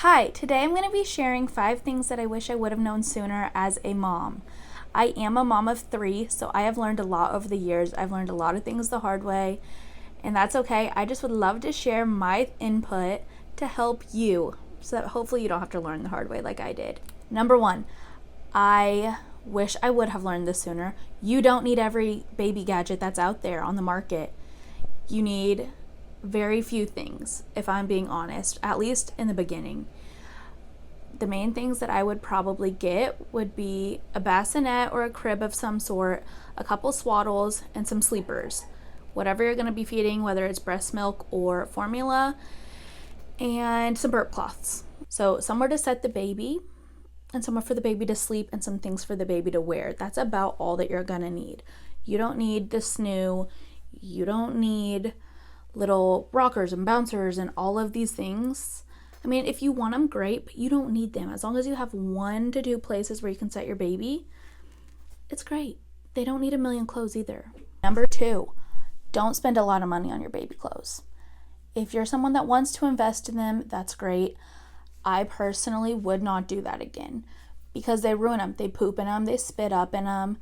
Hi, today I'm going to be sharing 5 things that I wish I would have known sooner as a mom. I am a mom of 3, so I have learned a lot over the years. I've learned a lot of things the hard way, and that's okay. I just would love to share my input to help you so that hopefully you don't have to learn the hard way like I did. Number 1, I wish I would have learned this sooner. You don't need every baby gadget that's out there on the market. You need very few things, if I'm being honest, at least in the beginning. The main things that I would probably get would be a bassinet or a crib of some sort, a couple swaddles, and some sleepers. Whatever you're going to be feeding, whether it's breast milk or formula, and some burp cloths. So somewhere to set the baby, and somewhere for the baby to sleep, and some things for the baby to wear. That's about all that you're going to need. You don't need the snoo. You don't need little rockers and bouncers and all of these things. I mean, if you want them, great, but you don't need them. As long as you have 1 to 2 places where you can set your baby, it's great. They don't need a million clothes either. Number 2, don't spend a lot of money on your baby clothes. If you're someone that wants to invest in them, that's great. I personally would not do that again because they ruin them. They poop in them, they spit up in them,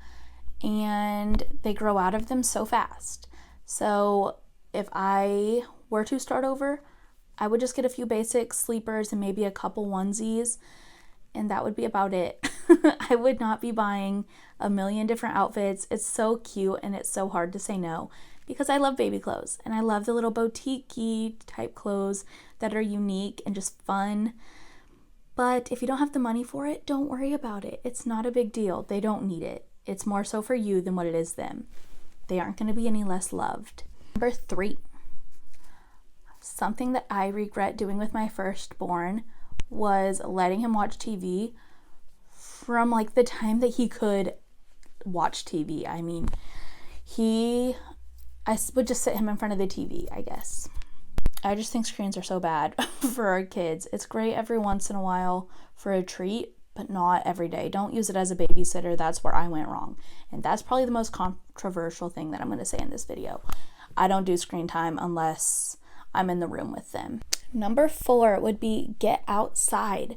and they grow out of them so fast. So if I were to start over, I would just get a few basic sleepers and maybe a couple onesies, and that would be about it. I would not be buying a million different outfits. It's so cute and it's so hard to say no because I love baby clothes and I love the little boutique-y type clothes that are unique and just fun. But if you don't have the money for it, don't worry about it. It's not a big deal. They don't need it. It's more so for you than what it is them. They aren't going to be any less loved. Number 3, something that I regret doing with my firstborn was letting him watch TV from like the time that he could watch TV. I mean, I would just sit him in front of the TV, I guess. I just think screens are so bad for our kids. It's great every once in a while for a treat, but not every day. Don't use it as a babysitter. That's where I went wrong. And that's probably the most controversial thing that I'm going to say in this video. I don't do screen time unless I'm in the room with them. Number 4 would be get outside.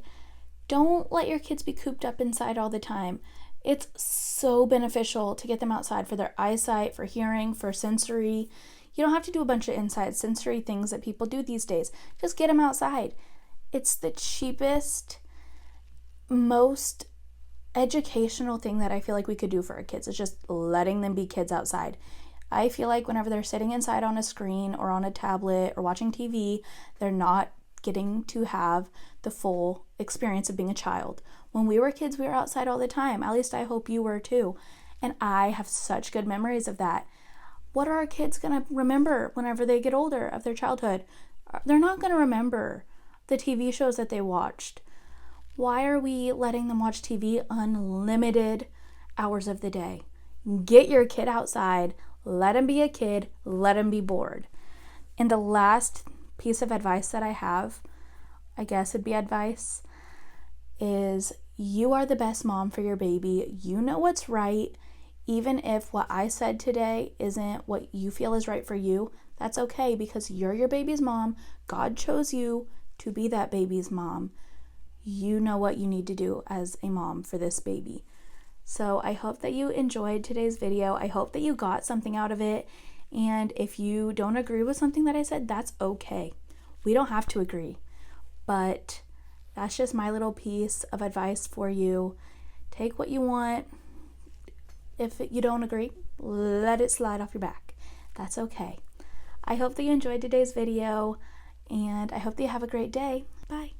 Don't let your kids be cooped up inside all the time. It's so beneficial to get them outside for their eyesight, for hearing, for sensory. You don't have to do a bunch of inside sensory things that people do these days. Just get them outside. It's the cheapest, most educational thing that I feel like we could do for our kids. It's just letting them be kids outside. I feel like whenever they're sitting inside on a screen or on a tablet or watching TV, they're not getting to have the full experience of being a child. When we were kids, we were outside all the time. At least I hope you were too. And I have such good memories of that. What are our kids going to remember whenever they get older of their childhood? They're not going to remember the TV shows that they watched. Why are we letting them watch TV unlimited hours of the day? Get your kid outside. Let him be a kid. Let him be bored. And the last piece of advice that I have, I guess would be advice, is you are the best mom for your baby. You know what's right. Even if what I said today isn't what you feel is right for you, that's okay because you're your baby's mom. God chose you to be that baby's mom. You know what you need to do as a mom for this baby. So I hope that you enjoyed today's video. I hope that you got something out of it. And if you don't agree with something that I said, that's okay. We don't have to agree. But that's just my little piece of advice for you. Take what you want. If you don't agree, let it slide off your back. That's okay. I hope that you enjoyed today's video, and I hope that you have a great day. Bye.